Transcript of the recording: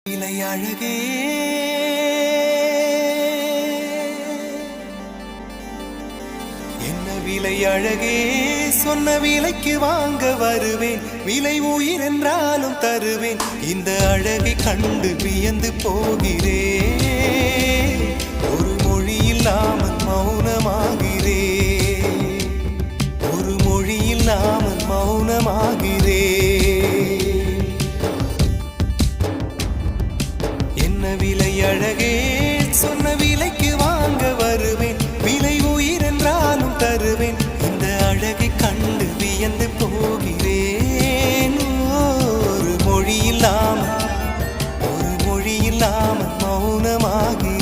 விலை அழகே என்ன விலை அழகே சொன்ன விலைக்கு வாங்க வருவேன் விலை உயிர் என்றாலும் தருவேன் இந்த அழகை கண்டு வியந்து போகிறேன் ஒரு மொழி இல்லாமல் மௌனமாகிறேன் ஒரு மொழி இல்லாமல் மௌனமாகிறேன் என்ன விலை அழகே சொன்ன விலைக்கு வாங்க வருவேன் விலை உயிர் என்றாலும் தருவேன் இந்த அழகை கண்டு வியந்து போகிறேன் ஒரு மொழி இல்லாமல் மௌனமாகி